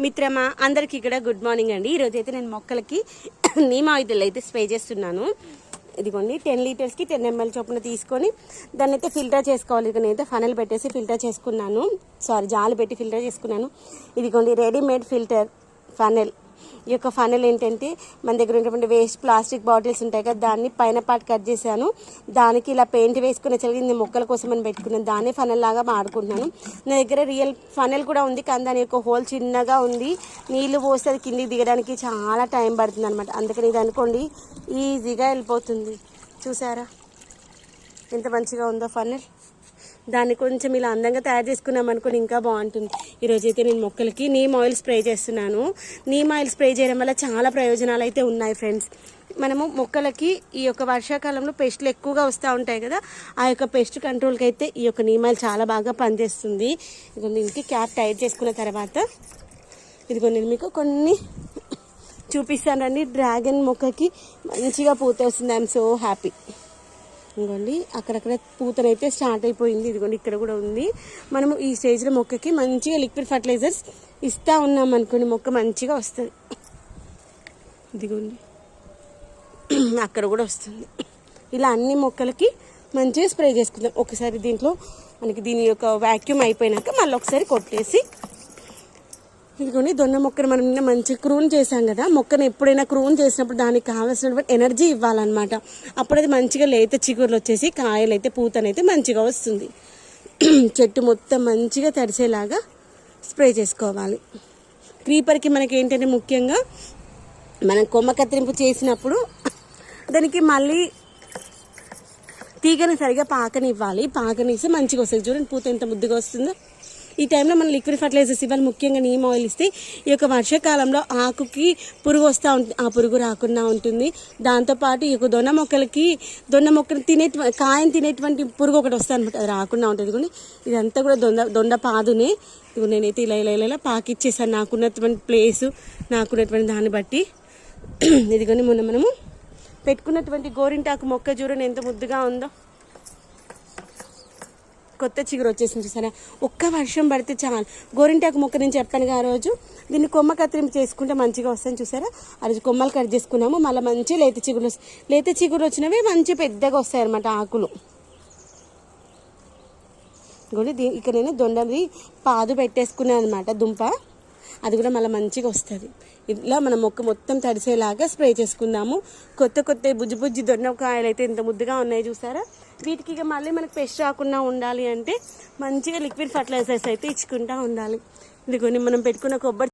మిత్రమా అందరికీ కూడా గుడ్ మార్నింగ్ అండి. ఈరోజు అయితే నేను మొక్కలకి నీమ్ ఆయిల్ అయితే స్ప్రే చేస్తున్నాను. ఇదిగోండి 10 లీటర్స్కి 10 ml చొప్పున తీసుకొని దాన్ని అయితే ఫిల్టర్ చేసుకోవాలి. ఇక నేనైతే ఫనల్ పెట్టేసి ఫిల్టర్ చేసుకున్నాను, జాలి పెట్టి ఫిల్టర్ చేసుకున్నాను. ఇదిగోండి రెడీమేడ్ ఫిల్టర్ ఫనల్. ఈ యొక్క ఫనల్ ఏంటంటే మన దగ్గర ఉన్నటువంటి వేస్ట్ ప్లాస్టిక్ బాటిల్స్ ఉంటాయి కదా, దాన్ని పైన పార్ట్ కట్ చేశాను. దానికి ఇలా పెయింట్ వేసుకునే చలిగి మొక్కల కోసం అని పెట్టుకున్నాను. దాన్ని ఫనల్ లాగా వాడుకుంటున్నాను. నా దగ్గర రియల్ ఫనల్ కూడా ఉంది, కానీ దాని యొక్క హోల్ చిన్నగా ఉంది. నీళ్లు పోస్తే అది కిందికి దిగడానికి చాలా టైం పడుతుంది అనమాట. అందుకని ఇది అనుకోండి ఈజీగా వెళ్ళిపోతుంది. చూసారా ఎంత మంచిగా ఉందో ఫనల్. దాన్ని కొంచెం ఇలా అందంగా తయారు చేసుకున్నాం అనుకుని ఇంకా బాగుంటుంది. ఈరోజైతే నేను మొక్కలకి నీమ్ ఆయిల్ స్ప్రే చేస్తున్నాను. నీమ్ ఆయిల్ స్ప్రే చేయడం వల్ల చాలా ప్రయోజనాలు అయితే ఉన్నాయి ఫ్రెండ్స్. మనము మొక్కలకి ఈ యొక్క వర్షాకాలంలో పెస్టులు ఎక్కువగా వస్తూ ఉంటాయి కదా, ఆ యొక్క పెస్ట్ కంట్రోల్కి అయితే ఈ యొక్క నీమ్ ఆయిల్ చాలా బాగా పనిచేస్తుంది. ఇదిగో దీనికి క్యాప్ టైట్ చేసుకున్న తర్వాత ఇదిగో నేను మీకు కొన్ని చూపిస్తానండి. డ్రాగన్ మొక్కకి మంచిగా పూత వస్తుంది. I'm so happy. ఇదిగోండి అక్కడక్కడ పూతనైతే స్టార్ట్ అయిపోయింది. ఇదిగోండి ఇక్కడ కూడా ఉంది. మనము ఈ స్టేజ్లో మొక్కకి మంచిగా లిక్విడ్ ఫర్టిలైజర్స్ ఇస్తూ ఉన్నాం అనుకోండి, మొక్క మంచిగా వస్తుంది. ఇదిగోండి అక్కడ కూడా వస్తుంది. ఇలా అన్ని మొక్కలకి మంచిగా స్ప్రే చేసుకుందాం. ఒకసారి దీంట్లో మనకి దీని యొక్క వ్యాక్యూమ్ అయిపోయినాక మళ్ళీ ఒకసారి కొట్టేసి ఇదిగోండి దొన్న మొక్కను మనం నిన్న మంచిగా క్రూన్ చేసాం కదా, మొక్కను ఎప్పుడైనా క్రూన్ చేసినప్పుడు దానికి కావాల్సినటువంటి ఎనర్జీ ఇవ్వాలన్నమాట. అప్పుడు అది మంచిగా లేత చిగురులు వచ్చేసి కాయలు అయితే పూతనైతే మంచిగా వస్తుంది. చెట్టు మొత్తం మంచిగా తడిసేలాగా స్ప్రే చేసుకోవాలి. క్రీపర్కి మనకి ఏంటంటే ముఖ్యంగా మనం కొమ్మ కత్తిరింపు చేసినప్పుడు దానికి మళ్ళీ తీగని సరిగా పాకనివ్వాలి. పాకనిస్తే మంచిగా వస్తుంది. చూడండి పూత ఎంత ముద్దుగా వస్తుందో. ఈ టైంలో మనం లిక్విడ్ ఫర్టిలైజర్స్ ఇవ్వాలి. ముఖ్యంగా నీమ్ ఆయిల్ ఇస్తే ఈ యొక్క వర్షాకాలంలో ఆకుకి పురుగు వస్తూ ఉంటుంది, ఆ పురుగు రాకుండా ఉంటుంది. దాంతోపాటు ఈ యొక్క దొన్న మొక్కను కాయను తినేటువంటి పురుగు ఒకటి వస్తుంది అనమాట, అది రాకుండా ఉంటుంది. కానీ ఇదంతా కూడా దొండ పాదునే. ఇవి నేనైతే ఇలా పాకిచ్చేసాను నాకున్నటువంటి ప్లేసు, నాకున్నటువంటి దాన్ని బట్టి. ఇదిగోని మొన్న మనము పెట్టుకున్నటువంటి గోరింటాకు మొక్క చూడండి ఎంత ముద్దుగా ఉందో. కొత్త చిగురు వచ్చేసింది చూసారా. ఒక్క వర్షం పడితే చాలు. గోరింటాకు మొక్క నేను చెప్పాను ఆ రోజు, దీన్ని కొమ్మ కత్తిరింపు చేసుకుంటే మంచిగా వస్తాయని చూసారా. ఆ రోజు కొమ్మలు కట్ చేసుకున్నాము. మళ్ళీ మంచి లేత చిగురు వచ్చినవి మంచి పెద్దగా వస్తాయి అనమాట ఆకులు. ఇక్కడ నేను దొండది పాదు పెట్టేసుకున్నాను అనమాట, దుంప. అది కూడా మళ్ళీ మంచిగా వస్తుంది. ఇలా మన మొక్క మొత్తం తడిసేలాగా స్ప్రే చేసుకుందాము. కొత్త బుజ్జి దొండకాయలు అయితే ఎంత ముద్దుగా ఉన్నాయి చూసారా. వీటికి ఇక మళ్ళీ మనకు పెస్ట్ రాకుండా ఉండాలి అంటే మంచిగా లిక్విడ్ ఫర్టిలైజర్స్ అయితే ఇచ్చుకుంటూ ఉండాలి. ఇదిగోని మనం పెట్టుకున్న కొబ్బరి